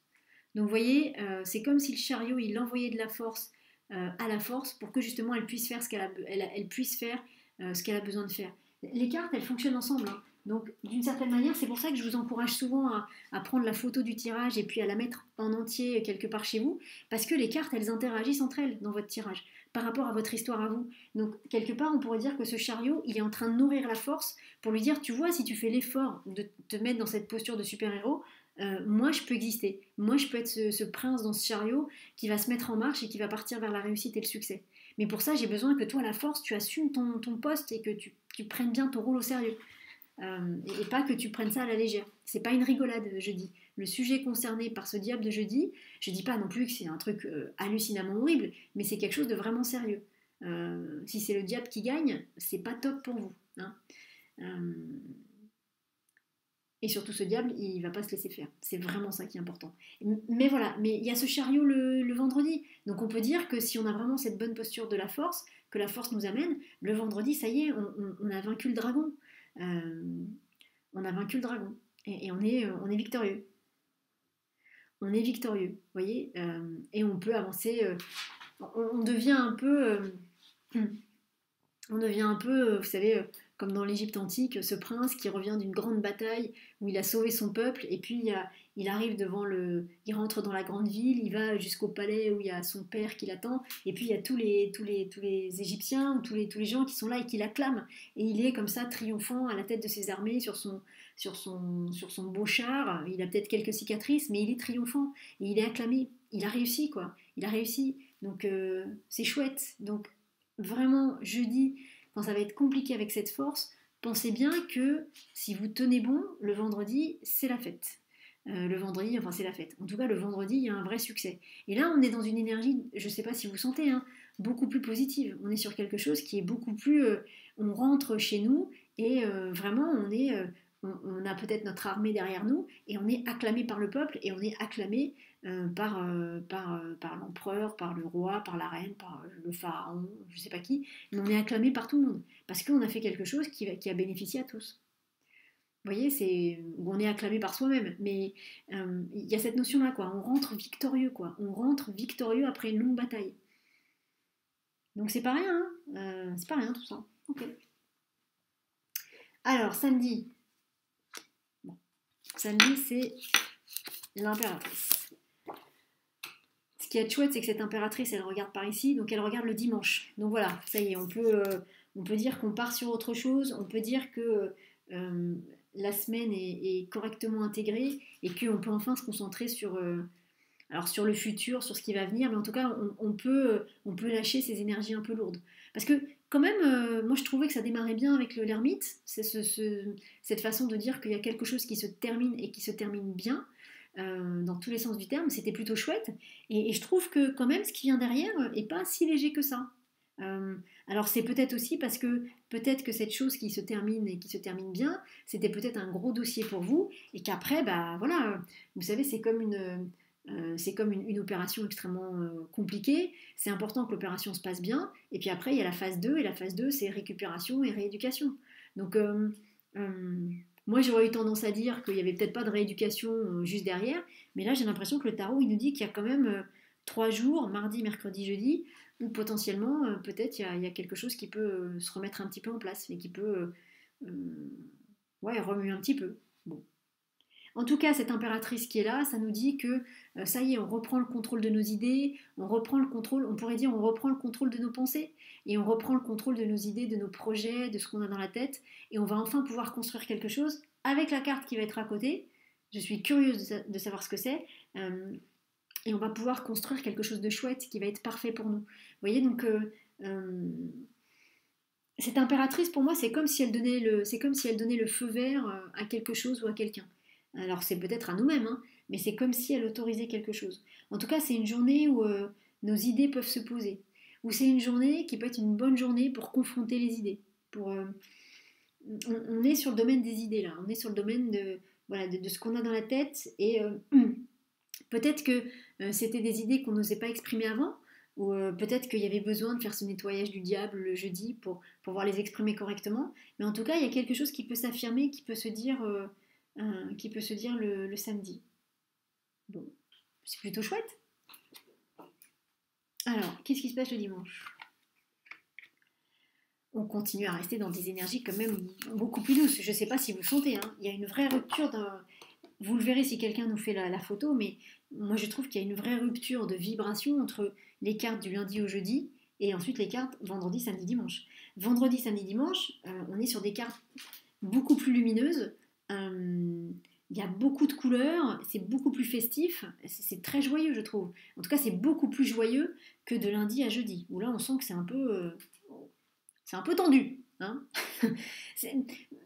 Donc vous voyez, c'est comme si le chariot, il envoyait de la force à la force pour que justement elle puisse faire elle puisse faire ce qu'elle a besoin de faire. Les cartes, elles fonctionnent ensemble, hein. Donc d'une certaine manière, c'est pour ça que je vous encourage souvent à prendre la photo du tirage et puis à la mettre en entier quelque part chez vous, parce que les cartes, elles interagissent entre elles dans votre tirage, par rapport à votre histoire à vous. Donc quelque part, on pourrait dire que ce chariot, il est en train de nourrir la force pour lui dire, tu vois, si tu fais l'effort de te mettre dans cette posture de super-héros, moi je peux exister, moi je peux être ce prince dans ce chariot qui va se mettre en marche et qui va partir vers la réussite et le succès. Mais pour ça j'ai besoin que toi, la force, tu assumes ton poste et que tu prennes bien ton rôle au sérieux. Et pas que tu prennes ça à la légère. C'est pas une rigolade, je dis. Le sujet concerné par ce diable de jeudi, je dis pas non plus que c'est un truc hallucinamment horrible, mais c'est quelque chose de vraiment sérieux. Si c'est le diable qui gagne, c'est pas top pour vous, hein. Euh, et surtout ce diable, il va pas se laisser faire. C'est vraiment ça qui est important. Mais voilà, mais il y a ce chariot le vendredi. Donc on peut dire que si on a vraiment cette bonne posture de la force, que la force nous amène, le vendredi, ça y est, on a vaincu le dragon. Euh, on a vaincu le dragon. Et on est victorieux. On est victorieux, vous voyez, et on peut avancer. On devient un peu... on devient un peu, vous savez, comme dans l'Égypte antique, ce prince qui revient d'une grande bataille où il a sauvé son peuple et puis il arrive il rentre dans la grande ville, il va jusqu'au palais où il y a son père qui l'attend et puis il y a tous les Égyptiens ou tous les gens qui sont là et qui l'acclament et il est comme ça triomphant à la tête de ses armées sur son beau char. Il a peut-être quelques cicatrices mais il est triomphant et il est acclamé. Il a réussi quoi, il a réussi. Donc c'est chouette. Donc vraiment, jeudi, quand ça va être compliqué avec cette force, pensez bien que si vous tenez bon, le vendredi, c'est la fête. Le vendredi, enfin c'est la fête. En tout cas, le vendredi, il y a un vrai succès. Et là, on est dans une énergie, je ne sais pas si vous sentez, hein, beaucoup plus positive. On est sur quelque chose qui est beaucoup plus... on rentre chez nous et vraiment, on a peut-être notre armée derrière nous et on est acclamé par le peuple et on est acclamé par l'empereur, par le roi, par la reine, par le pharaon, je ne sais pas qui, mais on est acclamé par tout le monde parce qu'on a fait quelque chose qui a bénéficié à tous. Vous voyez, on est acclamé par soi-même, mais il y a cette notion-là, quoi. On rentre victorieux, quoi. On rentre victorieux après une longue bataille. Donc c'est pas rien, hein. C'est pas rien tout ça. Ok. Alors samedi. Bon. Samedi, c'est l'impératrice. Ce qui est chouette, c'est que cette impératrice, elle regarde par ici, donc elle regarde le dimanche. Donc voilà, ça y est, on peut dire qu'on part sur autre chose, on peut dire que la semaine est correctement intégrée et qu'on peut enfin se concentrer alors sur le futur, sur ce qui va venir, mais en tout cas, on peut lâcher ces énergies un peu lourdes. Parce que quand même, moi je trouvais que ça démarrait bien avec l'ermite, c'est cette façon de dire qu'il y a quelque chose qui se termine et qui se termine bien, dans tous les sens du terme, c'était plutôt chouette. Et je trouve que quand même, ce qui vient derrière est pas si léger que ça. Euh, alors c'est peut-être aussi parce que peut-être que cette chose qui se termine et qui se termine bien, c'était peut-être un gros dossier pour vous, et qu'après, bah voilà, vous savez, c'est comme une opération extrêmement compliquée. C'est important que l'opération se passe bien. Et puis après, il y a la phase 2. Et la phase 2, c'est récupération et rééducation. Donc, euh, moi, j'aurais eu tendance à dire qu'il n'y avait peut-être pas de rééducation juste derrière. Mais là, j'ai l'impression que le tarot, il nous dit qu'il y a quand même 3 jours, mardi, mercredi, jeudi, où potentiellement, peut-être, il y a quelque chose qui peut se remettre un petit peu en place et qui peut ouais, remuer un petit peu. Bon. En tout cas, cette impératrice qui est là, ça nous dit que ça y est, on reprend le contrôle de nos idées, on reprend le contrôle, on pourrait dire on reprend le contrôle de nos pensées, et on reprend le contrôle de nos idées, de nos projets, de ce qu'on a dans la tête, et on va enfin pouvoir construire quelque chose avec la carte qui va être à côté. Je suis curieuse de savoir ce que c'est, et on va pouvoir construire quelque chose de chouette qui va être parfait pour nous. Vous voyez, donc euh, cette impératrice, pour moi, c'est comme si elle donnait le feu vert à quelque chose ou à quelqu'un. Alors c'est peut-être à nous-mêmes, hein, mais c'est comme si elle autorisait quelque chose. En tout cas, c'est une journée où nos idées peuvent se poser. Ou c'est une journée qui peut être une bonne journée pour confronter les idées. On est sur le domaine des idées là. On est sur le domaine voilà, de ce qu'on a dans la tête. Et peut-être que c'était des idées qu'on n'osait pas exprimer avant. Ou peut-être qu'il y avait besoin de faire ce nettoyage du diable le jeudi pour pouvoir les exprimer correctement. Mais en tout cas, il y a quelque chose qui peut s'affirmer, qui peut se dire le samedi. Bon, c'est plutôt chouette. Alors, qu'est-ce qui se passe le dimanche? On continue à rester dans des énergies quand même beaucoup plus douces. Je ne sais pas si vous le sentez, hein. Il y a une vraie rupture. Vous le verrez si quelqu'un nous fait la photo, mais moi je trouve qu'il y a une vraie rupture de vibration entre les cartes du lundi au jeudi et ensuite les cartes vendredi, samedi, dimanche. Vendredi, samedi, dimanche, on est sur des cartes beaucoup plus lumineuses. Il y a beaucoup de couleurs, c'est beaucoup plus festif, c'est très joyeux je trouve. En tout cas c'est beaucoup plus joyeux que de lundi à jeudi, où là on sent que c'est un peu tendu. Hein.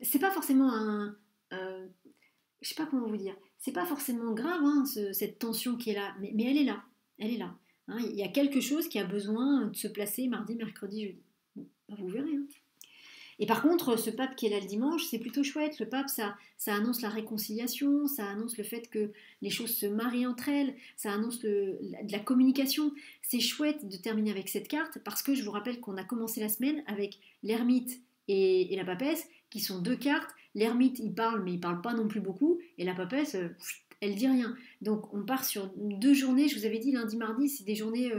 c'est pas forcément je sais pas comment vous dire, c'est pas forcément grave hein, cette tension qui est là, mais elle est là, elle est là. Hein. Il y a quelque chose qui a besoin de se placer mardi, mercredi, jeudi. Bon, vous verrez. Hein. Et par contre, ce pape qui est là le dimanche, c'est plutôt chouette. Le pape, ça annonce la réconciliation, ça annonce le fait que les choses se marient entre elles, ça annonce de la communication. C'est chouette de terminer avec cette carte parce que je vous rappelle qu'on a commencé la semaine avec l'ermite et la papesse, qui sont deux cartes. L'ermite, il parle, mais il parle pas non plus beaucoup, et la papesse, elle dit rien. Donc on part sur 2 journées, je vous avais dit lundi, mardi, c'est des journées,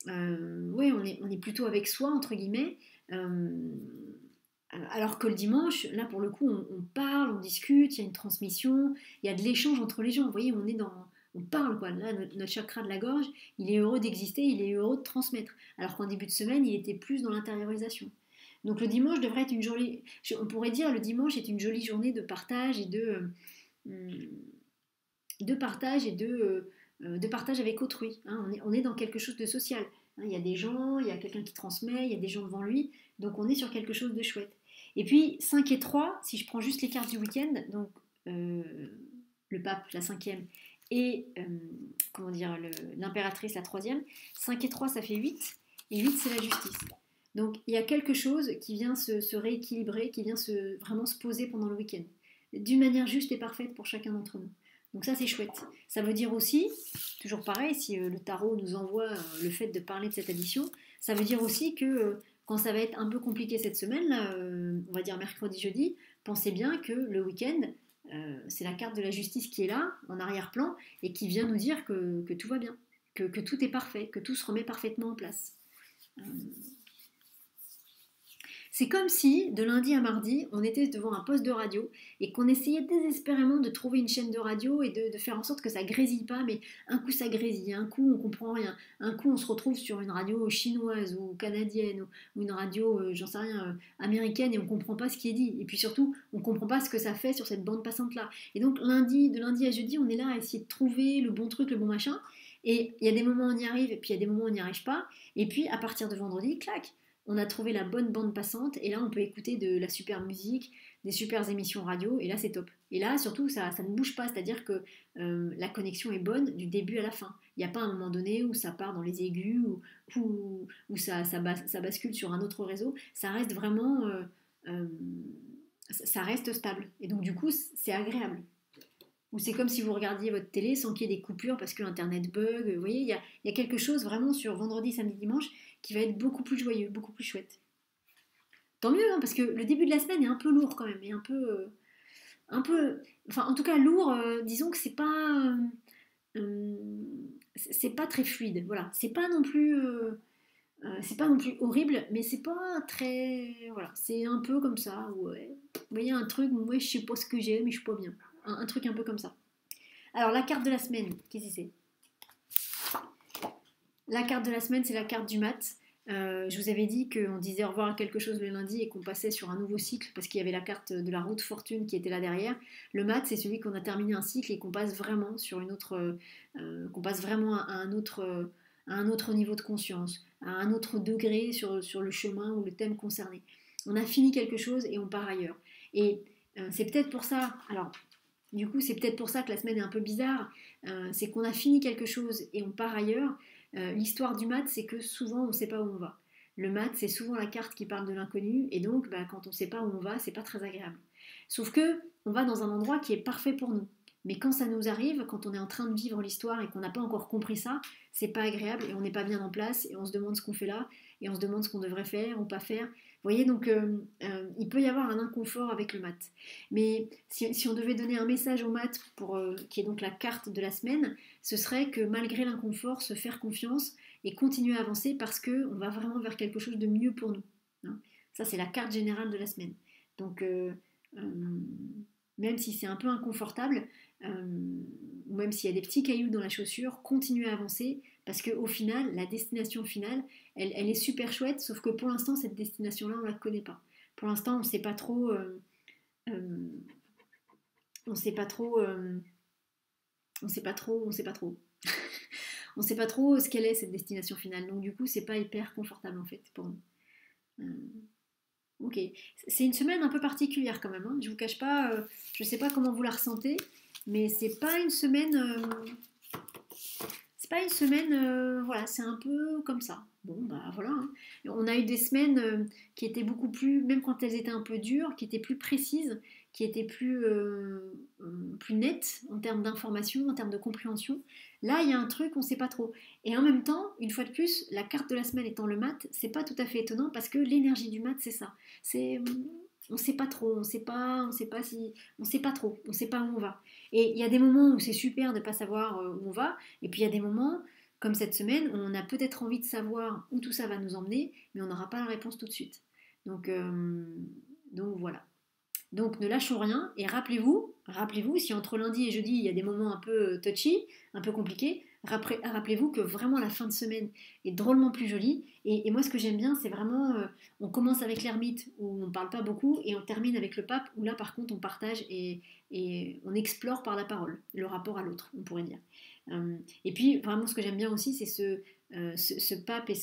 ouais, on est plutôt avec soi, entre guillemets. Alors que le dimanche, là pour le coup, on parle, on discute, il y a une transmission, il y a de l'échange entre les gens. Vous voyez, on parle quoi. Là, notre chakra de la gorge, il est heureux d'exister, il est heureux de transmettre. Alors qu'en début de semaine, il était plus dans l'intériorisation. Donc le dimanche devrait être une jolie, on pourrait dire le dimanche est une jolie journée de partage et de partage avec autrui. Hein. On est dans quelque chose de social. Hein. Il y a des gens, il y a quelqu'un qui transmet, il y a des gens devant lui, donc on est sur quelque chose de chouette. Et puis 5 et 3, si je prends juste les cartes du week-end, donc euh, le pape, la cinquième, et comment dire, l'impératrice, la troisième, 5 et 3, ça fait 8, et 8, c'est la justice. Donc il y a quelque chose qui vient se rééquilibrer, qui vient vraiment se poser pendant le week-end, d'une manière juste et parfaite pour chacun d'entre nous. Donc ça c'est chouette. Ça veut dire aussi, toujours pareil, si le tarot nous envoie le fait de parler de cette addition, ça veut dire aussi que quand ça va être un peu compliqué cette semaine, là, on va dire mercredi, jeudi, pensez bien que le week-end, c'est la carte de la justice qui est là, en arrière-plan, et qui vient nous dire que tout va bien, que tout est parfait, que tout se remet parfaitement en place. C'est comme si, de lundi à mardi, on était devant un poste de radio et qu'on essayait désespérément de trouver une chaîne de radio et de faire en sorte que ça grésille pas, mais un coup ça grésille, un coup on comprend rien, un coup on se retrouve sur une radio chinoise ou canadienne ou une radio, j'en sais rien, américaine et on comprend pas ce qui est dit. Et puis surtout, on comprend pas ce que ça fait sur cette bande passante-là. Et donc de lundi à jeudi, on est là à essayer de trouver le bon truc, le bon machin. Et il y a des moments où on y arrive et puis il y a des moments où on n'y arrive pas. Et puis à partir de vendredi, clac, on a trouvé la bonne bande passante et là on peut écouter de la super musique, des super émissions radio et là c'est top. Et là surtout ça ne bouge pas, c'est-à-dire que la connexion est bonne du début à la fin. Il n'y a pas un moment donné où ça part dans les aigus ou ça bascule sur un autre réseau. Ça reste vraiment... ça reste stable. Et donc du coup c'est agréable. Ou c'est comme si vous regardiez votre télé sans qu'il y ait des coupures parce que Internet bug. Vous voyez, il y a quelque chose vraiment sur vendredi, samedi, dimanche qui va être beaucoup plus joyeux, beaucoup plus chouette. Tant mieux, hein, parce que le début de la semaine est un peu lourd quand même, et enfin en tout cas lourd, disons que c'est pas très fluide, voilà, c'est pas non plus horrible, mais c'est pas très, voilà, c'est un peu comme ça, ouais, vous voyez un truc, ouais, je sais pas ce que j'ai, mais je suis pas bien, un truc un peu comme ça. Alors la carte de la semaine, qu'est-ce que c'est? La carte de la semaine, c'est la carte du mat. Je vous avais dit qu'on disait au revoir à quelque chose le lundi et qu'on passait sur un nouveau cycle parce qu'il y avait la carte de la route fortune qui était là derrière. Le mat, c'est celui qu'on a terminé un cycle et qu'on passe vraiment sur une autre, qu'on passe vraiment à un autre niveau de conscience, à un autre degré sur le chemin ou le thème concerné. On a fini quelque chose et on part ailleurs. Et c'est peut-être pour ça. Alors, du coup, c'est peut-être pour ça que la semaine est un peu bizarre. C'est qu'on a fini quelque chose et on part ailleurs. L'histoire du mat, c'est que souvent on ne sait pas où on va. Le mat, c'est souvent la carte qui parle de l'inconnu, et donc quand on ne sait pas où on va, c'est pas très agréable. Sauf que on va dans un endroit qui est parfait pour nous. Mais quand ça nous arrive, quand on est en train de vivre l'histoire et qu'on n'a pas encore compris ça, c'est pas agréable et on n'est pas bien en place et on se demande ce qu'on fait là et on se demande ce qu'on devrait faire ou pas faire. Vous voyez, donc il peut y avoir un inconfort avec le mat. Mais si on devait donner un message au mat, qui est donc la carte de la semaine, ce serait que malgré l'inconfort, se faire confiance et continuer à avancer parce qu'on va vraiment vers quelque chose de mieux pour nous. Hein. Ça, c'est la carte générale de la semaine. Donc, même si c'est un peu inconfortable, ou même s'il y a des petits cailloux dans la chaussure, continuez à avancer parce qu'au final, la destination finale, elle est super chouette, sauf que pour l'instant, cette destination-là, on ne la connaît pas. Pour l'instant, on ne sait pas trop... on sait pas trop... on sait pas trop... On sait pas trop. On sait pas trop ce qu'elle est, cette destination finale. Donc du coup, c'est pas hyper confortable, en fait, pour nous. Ok. C'est une semaine un peu particulière, quand même. Hein. Je vous cache pas... je sais pas comment vous la ressentez, mais c'est pas une semaine... c'est pas une semaine, voilà, c'est un peu comme ça. Bon, bah voilà. Hein. On a eu des semaines qui étaient beaucoup plus, même quand elles étaient un peu dures, qui étaient plus précises, qui étaient plus nettes en termes d'information, en termes de compréhension. Là, il y a un truc, on ne sait pas trop. Et en même temps, une fois de plus, la carte de la semaine étant le mat, c'est pas tout à fait étonnant parce que l'énergie du mat, c'est ça. C'est on sait pas trop, on sait pas trop, on sait pas où on va. Et il y a des moments où c'est super de ne pas savoir où on va, et puis il y a des moments, comme cette semaine, où on a peut-être envie de savoir où tout ça va nous emmener, mais on n'aura pas la réponse tout de suite. Donc voilà. Donc ne lâchons rien, et rappelez-vous, si entre lundi et jeudi, il y a des moments un peu touchy, un peu compliqués, rappelez-vous que vraiment la fin de semaine est drôlement plus jolie. Et moi, ce que j'aime bien, c'est vraiment, on commence avec l'ermite, où on ne parle pas beaucoup, et on termine avec le pape, où là, par contre, on partage et on explore par la parole, le rapport à l'autre, on pourrait dire. Et puis, vraiment, ce que j'aime bien aussi, c'est ce pape et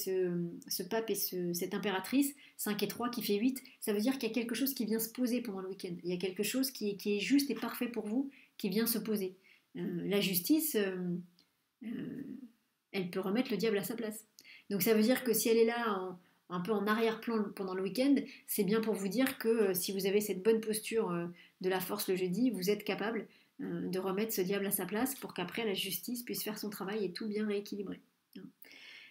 cette impératrice, 5 et 3 qui fait 8, ça veut dire qu'il y a quelque chose qui vient se poser pendant le week-end. Il y a quelque chose qui est juste et parfait pour vous, qui vient se poser. La justice, elle peut remettre le diable à sa place. Donc ça veut dire que si elle est là un peu en arrière-plan pendant le week-end, c'est bien pour vous dire que si vous avez cette bonne posture de la force le jeudi, vous êtes capable de remettre ce diable à sa place pour qu'après la justice puisse faire son travail et tout bien rééquilibrer.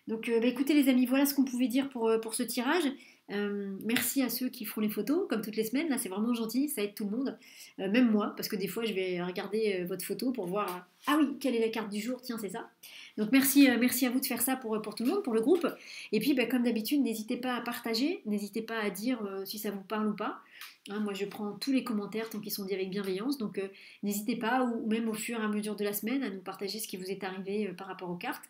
Donc écoutez les amis, voilà ce qu'on pouvait dire pour ce tirage. Merci à ceux qui font les photos, comme toutes les semaines, là c'est vraiment gentil, ça aide tout le monde, même moi, parce que des fois je vais regarder votre photo pour voir, ah oui, quelle est la carte du jour, tiens c'est ça. Donc merci à vous de faire ça pour tout le monde, pour le groupe. Et puis comme d'habitude, n'hésitez pas à partager, n'hésitez pas à dire si ça vous parle ou pas. Hein, moi je prends tous les commentaires tant qu'ils sont dits avec bienveillance, donc n'hésitez pas, ou même au fur et à mesure de la semaine, à nous partager ce qui vous est arrivé par rapport aux cartes.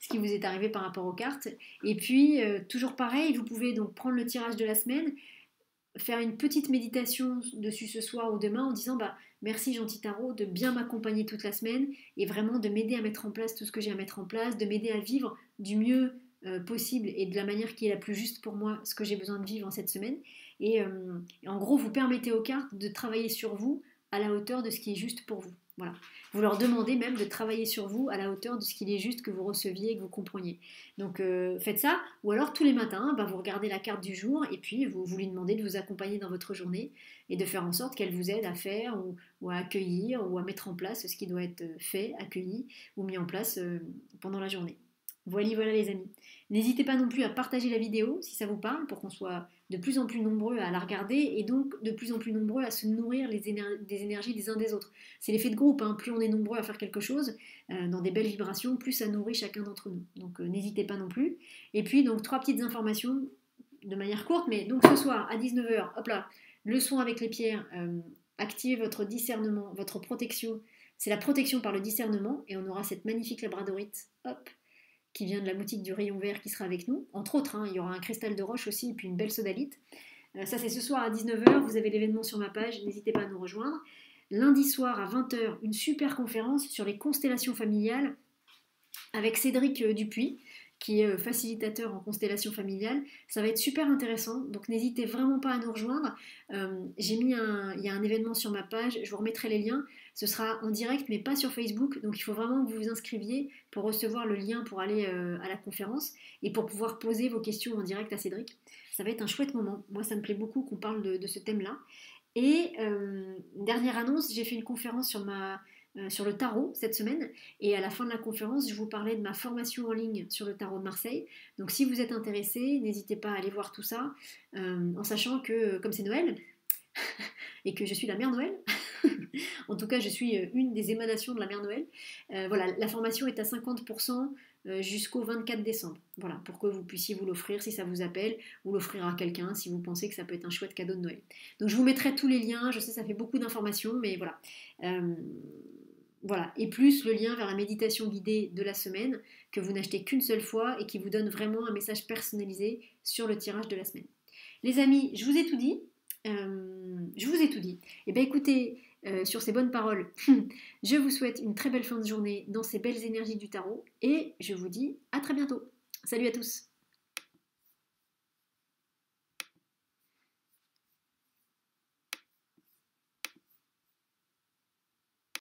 Ce qui vous est arrivé par rapport aux cartes. Et puis, toujours pareil, vous pouvez donc prendre le tirage de la semaine, faire une petite méditation dessus ce soir ou demain en disant merci gentil tarot de bien m'accompagner toute la semaine et vraiment de m'aider à mettre en place tout ce que j'ai à mettre en place, de m'aider à vivre du mieux possible et de la manière qui est la plus juste pour moi ce que j'ai besoin de vivre en cette semaine. Et en gros, vous permettez aux cartes de travailler sur vous à la hauteur de ce qui est juste pour vous. Voilà. Vous leur demandez même de travailler sur vous à la hauteur de ce qu'il est juste que vous receviez et que vous compreniez. Donc faites ça, ou alors tous les matins, vous regardez la carte du jour et puis vous lui demandez de vous accompagner dans votre journée et de faire en sorte qu'elle vous aide à faire ou à accueillir ou à mettre en place ce qui doit être fait, accueilli ou mis en place pendant la journée. Voilà les amis. N'hésitez pas non plus à partager la vidéo si ça vous parle pour qu'on soit de plus en plus nombreux à la regarder et donc de plus en plus nombreux à se nourrir des énergies des uns des autres. C'est l'effet de groupe, hein. Plus on est nombreux à faire quelque chose dans des belles vibrations, plus ça nourrit chacun d'entre nous. Donc n'hésitez pas non plus. Et puis donc 3 petites informations de manière courte, mais donc ce soir à 19h, hop là, le soin avec les pierres, activez votre discernement, votre protection. C'est la protection par le discernement et on aura cette magnifique labradorite, hop, qui vient de la boutique du Rayon Vert qui sera avec nous. Entre autres, hein, il y aura un cristal de roche aussi et puis une belle sodalite. Ça c'est ce soir à 19h, vous avez l'événement sur ma page, n'hésitez pas à nous rejoindre. Lundi soir à 20h, une super conférence sur les constellations familiales avec Cédric Dupuis, qui est facilitateur en constellation familiale. Ça va être super intéressant, donc n'hésitez vraiment pas à nous rejoindre. Il y a un événement sur ma page, je vous remettrai les liens. Ce sera en direct, mais pas sur Facebook, donc il faut vraiment que vous vous inscriviez pour recevoir le lien pour aller à la conférence et pour pouvoir poser vos questions en direct à Cédric. Ça va être un chouette moment. Moi, ça me plaît beaucoup qu'on parle de ce thème-là. Et dernière annonce, j'ai fait une conférence sur le tarot cette semaine et à la fin de la conférence je vous parlais de ma formation en ligne sur le tarot de Marseille, donc si vous êtes intéressé n'hésitez pas à aller voir tout ça en sachant que comme c'est Noël et que je suis la mère Noël en tout cas je suis une des émanations de la mère Noël, voilà, la formation est à 50% jusqu'au 24 décembre, voilà, pour que vous puissiez vous l'offrir si ça vous appelle, ou l'offrir à quelqu'un si vous pensez que ça peut être un chouette cadeau de Noël. Donc je vous mettrai tous les liens, je sais ça fait beaucoup d'informations mais voilà. Voilà, et plus le lien vers la méditation guidée de la semaine que vous n'achetez qu'une seule fois et qui vous donne vraiment un message personnalisé sur le tirage de la semaine. Les amis, je vous ai tout dit. Et bien écoutez, sur ces bonnes paroles, je vous souhaite une très belle fin de journée dans ces belles énergies du tarot et je vous dis à très bientôt. Salut à tous.